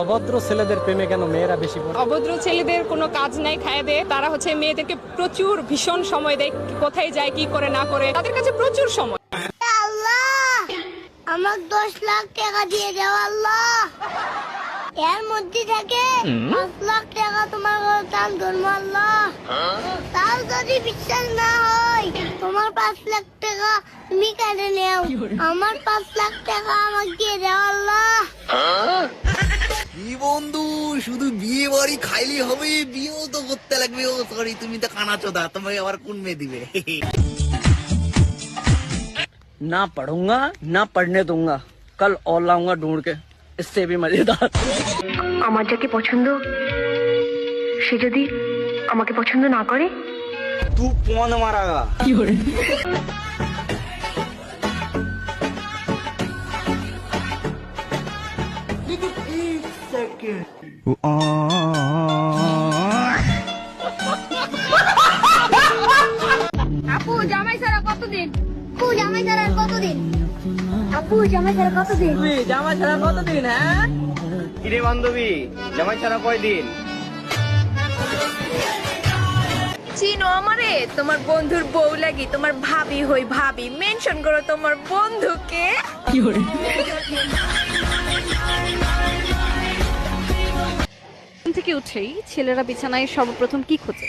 অভদ্র ছেলেদের প্রেমে কেন মেয়েরা বেশি পড়ে? অভদ্র ছেলেদের কোনো কাজ নাই, খায় দেয়, তারা হচ্ছে মেয়েদেরকে প্রচুর ভীষণ সময় দেয়, কোথায় যায় কি করে না করে, তাদের কাছে প্রচুর সময়। আল্লাহ আমার 10 লাখ টাকা দিয়ে দাও আল্লাহ, এর মধ্যে থেকে 5 লাখ টাকা তোমার দান ধরবো আল্লাহ। তাও যদি বিশ্বাস না হয় তোমার 5 লাখ টাকা তুমি কেটে নেও, আমার 5 লাখ টাকা আমাকে দিয়ে দাও আল্লাহ। কি বন্ধু, শুধু বিয়ে বাড়ি খাইলে হবে? বিয়েও তো করতে লাগবে। ও সরি, তুমি তো কানা চোদা, তোমাকে আবার কোন মেয়ে দিবে? ना पढ़ूंगा ना पढ़ने दूंगा, कल और लाऊंगा ढूंढ के इससे भी मजेदार। আমার যাকে পছন্দ সে যদি আমাকে পছন্দ না করে, তু পন মারাগা। আপু জামাই ছাড়া কতদিন? আপু জামাই ছাড়া কতদিন? আপু জামাই ছাড়া কতদিন? জামা ছাড়া কতদিন? হ্যাঁ কিরে বান্ধবী, জামাই ছাড়া কয়দিন? চিনো আমারে? তোমার বন্ধুর বউ লাগি, তোমার ভাবি হই ভাবি, মেনশন করো তোমার বন্ধুকে। ঘুম থেকে উঠেই ছেলেরা বিছানায় সর্বপ্রথম কি খোঁজে?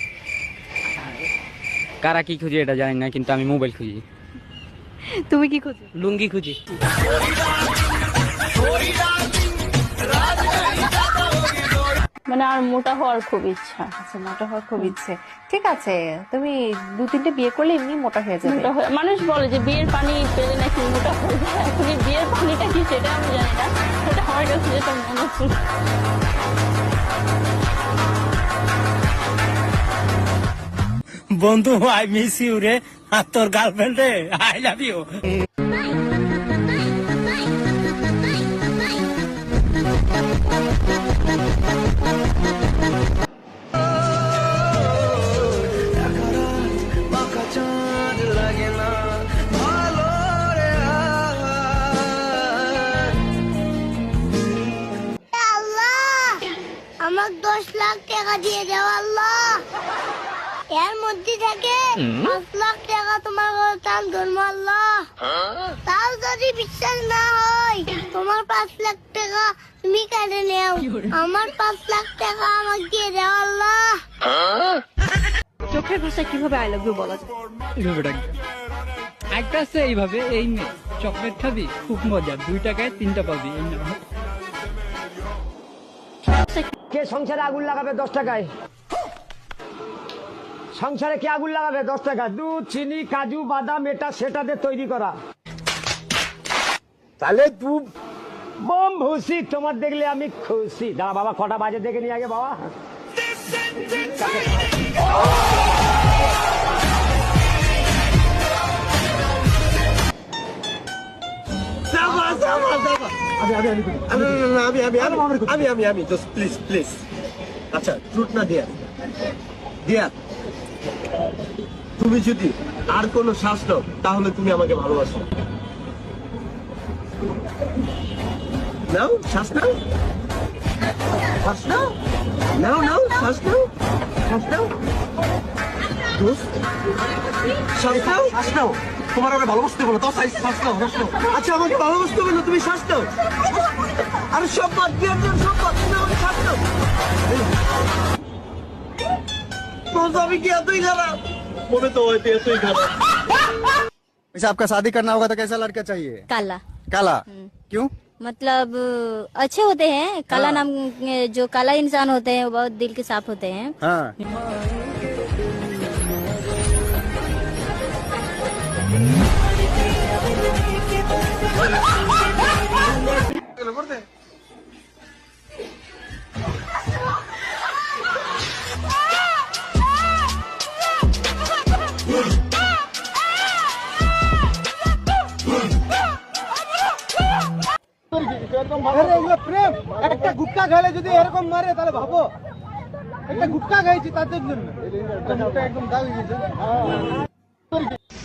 কারা কি খুঁজি এটা জানি না, কিন্তু আমি মোবাইল খুঁজি। তুমি কি খোঁজো? लुंगी खुजी। মানে আর মোটা হওয়ার খুব ইচ্ছা। আচ্ছা, মোটা হওয়ার খুব ইচ্ছে। ঠিক আছে, তুমি 2-3টে বিয়ে করলে এমনি মোটা হয়ে যাবে। মানুষ বলে যে বিয়ের পানি পেলে নাকি মোটা হয়ে যায়। এখন এই বিয়ের পানিটা কি সেটা আমি জানি না, সেটা আমার কাছে যেটা মনে হচ্ছে। বন্ধু, আই মিস ইউ রে। আর তোর গার্লফ্রেন্ড রে, আই লাভ ইউ। আল্লাহ আমার 10 লাখ টাকা দিয়ে দাও আল্লাহ, এর মধ্যে থেকে 5 লাখ টাকা তোমার দান ধরবো আল্লাহ। তাও যদি বিশ্বাস না হয় তোমার 5 লাখ টাকা তুমি কেটে নেও, আমার 5 লাখ টাকা আমাকে দিয়ে দাও আল্লাহ। চোখের ভাষায় কিভাবে আই লাভ ইউ বলা যায়? এইভাবে ডাক একটা আছে, এইভাবে, এই মেয়ে চকলেট খাবি, খুব মজা, 2 টাকায় 3টা পাবি। এই না, কে সংসারে আগুন লাগাবে 10 টাকায়? সংসারে কে আগুন লাগাবে 10 টাকা? দুধ, চিনি, কাজু, বাদাম, এটা সেটা দিয়ে তৈরি করা। তাহলে তুই বম ভুসি, তোমার দেখলে আমি খুশি। দাঁড়া বাবা, কটা বাজে দেখে নিয়ে আগে বাবা। আমি প্লিজ প্লিজ। আচ্ছা, ট্রুথ না দিয়া দিয়া, তুমি যদি আর কোনো শ্বাস নাও তাহলে তুমি আমাকে ভালোবাসো। নাও শ্বাস নাও, শ্বাস নাও, নাও নাও শ্বাস নাও, শ্বাস নাও, দোস্ত শ্বাস নাও, শ্বাস নাও। তোমার আমাকে ভালোবাসতে বলো তো, শ্বাস নাও, শ্বাস নাও। আচ্ছা, আমাকে ভালোবাসতে বলো, তুমি শ্বাস নাও। আরে সব বাদ দিয়ে সব বাদ, তুমি আমাকে শ্বাস নাও। আমি কি এতই খারাপ? মনে তো হয়তো এতই খারাপ। वैसे आपका शादी करना होगा तो कैसा लड़का चाहिए? काला। काला? क्यों? मतलब अच्छे होते हैं, काला नाम, जो काला इंसान होते हैं वो बहुत दिल के साफ होते हैं। हाँ। প্রেম একটা গুটকা খেলে যদি এরকম মারে তাহলে ভাবো, একটা গুটকা খাইছি তাদের জন্য একদম দাগ গেছে।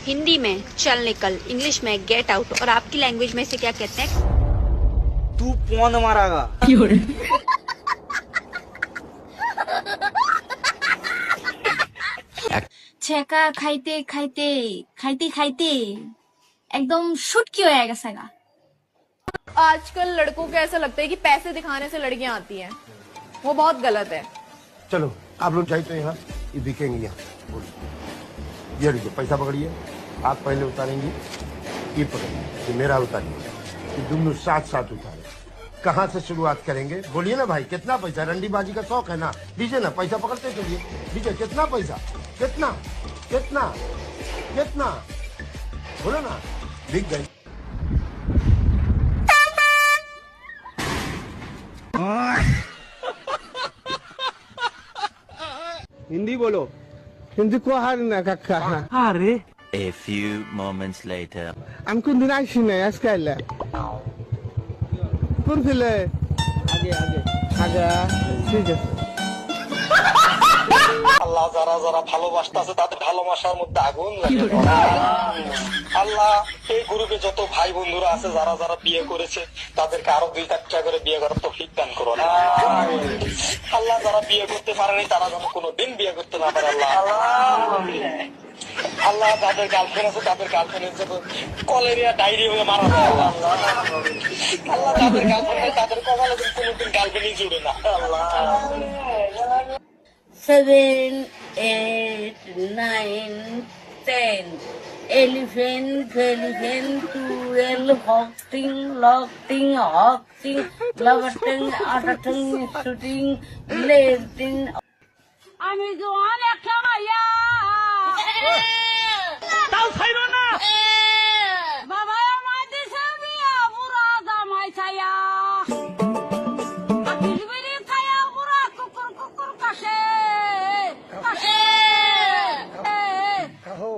हिंदी में चल निकल, इंग्लिश में गेट आउट, और आपकी लैंग्वेज में से क्या कहते हैं? तू कौन मारागा छेका खाइते खाइते खाइते खाइते एकदम शुटकी हो गया। आजकल लड़कों को ऐसा लगता है कि पैसे दिखाने से लड़कियां आती हैं, वो बहुत गलत है। चलो आप लोग जाइए तो यहाँ ये बिकेंगे यहाँ बोलो। ये लीजिए पैसा पकड़िए, हाथ पहले उतारेंगे, ये पकड़िए, ये मेरा उतारिए, ये दोनों साथ साथ उतारे। कहाँ से शुरुआत करेंगे बोलिए ना भाई, कितना पैसा? रंडीबाजी का शौक है ना, दीजिए ना पैसा, पकड़ते चलिए, दीजिए। कितना पैसा? कितना कितना कितना बोलो ना, बिक गई। हिंदी बोलो, हिंदी को हार ना काका। अरे A few moments later. আমি কোনদিন আসি নাই, আজকে আইলা কোন ছেলে? आगे आगे আগে ঠিক আছে। আল্লাহ যারা যারা ভালোবাসতেছে তাদের ভালোবাসার মধ্যে আগুন লাগে। আল্লাহ এই গ্রুপে যত ভাই বন্ধুরা আছে যারা যারা বিয়ে করেছে তাদেরকে আরো 2-4টা করে বিয়ে করার তৌফিক দান করো। আল্লাহ যারা বিয়ে করতে পারেনি তারা যেন কোনোদিন বিয়ে করতে না পারে। আল্লাহ যাদের গার্লফ্রেন্ড আছে তাদের গার্লফ্রেন্ডের জন্য কলেরিয়া ডায়রি হয়ে মারা যায়। আল্লাহ যাদের গার্লফ্রেন্ড তাদের কপালে কোনোদিন গার্লফ্রেন্ডই জুড়ে না। আল্লাহ 7, 8, 9, 10 elephant, elephant, 12 hawking, locking, hawking, loveting, otting, shooting, blading. আমি জোয়ান একটা মাইয়া তাও ছাইরো না বাবা আমার দেশে বিয়া পুরা জামাই ছায়া আকিলবিরি ছায়া পুরা কুকুর কুকুর কাশে কাশে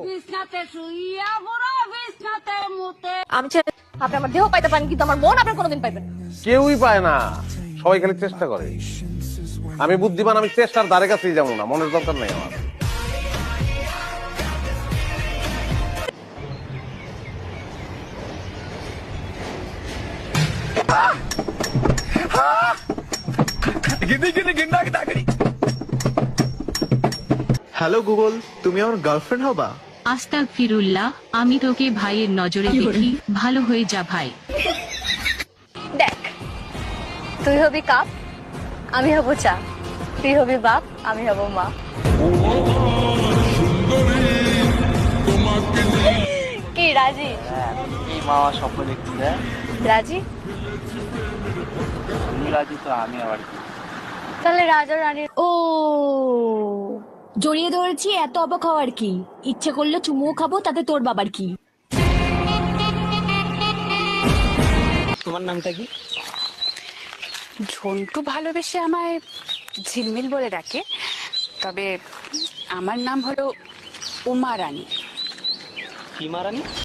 বিছনাতে শুইয়া পুরা বিছনাতে মুতে। আমি চাই আপনি আমার দেহ পাইতে পারেন, কিন্তু আমার মন আপনার কোনোদিন পাইবেন না। কেউই পায় না, সবাই খালি চেষ্টা করে। আমি বুদ্ধিমান, আমি চেষ্টার ধারে কাছেই যাবো না, মনের দরকার নেই আমার। হ্যালো গুগল, তুমি আমার গার্লফ্রেন্ড হবা? আস্তাগফিরুল্লাহ, আমি তোকে ভাইয়ের নজরে দেখি, ভালো হয়ে যা ভাই। দেখ, তুই হবি কাপ, আমি হব চা, তুই হবি বাপ, আমি হব মা। কি রাজি? এই মামা স্বপ্ন দেখছি না, রাজি? তুমি রাজি তো আমি আবার কি? তাহলে রাজা রানীর ও জড়িয়ে ধরেছি, এত অবাক হওয়ার কি? ইচ্ছে করলে চুমুও খাবো, তাতে তোর বাবার কি? তোমার নামটা কি? ঝন্টু ভালোবেসে আমায় ঝিলমিল বলে ডাকে, তবে আমার নাম হলো উমা রানী। কি মারানি?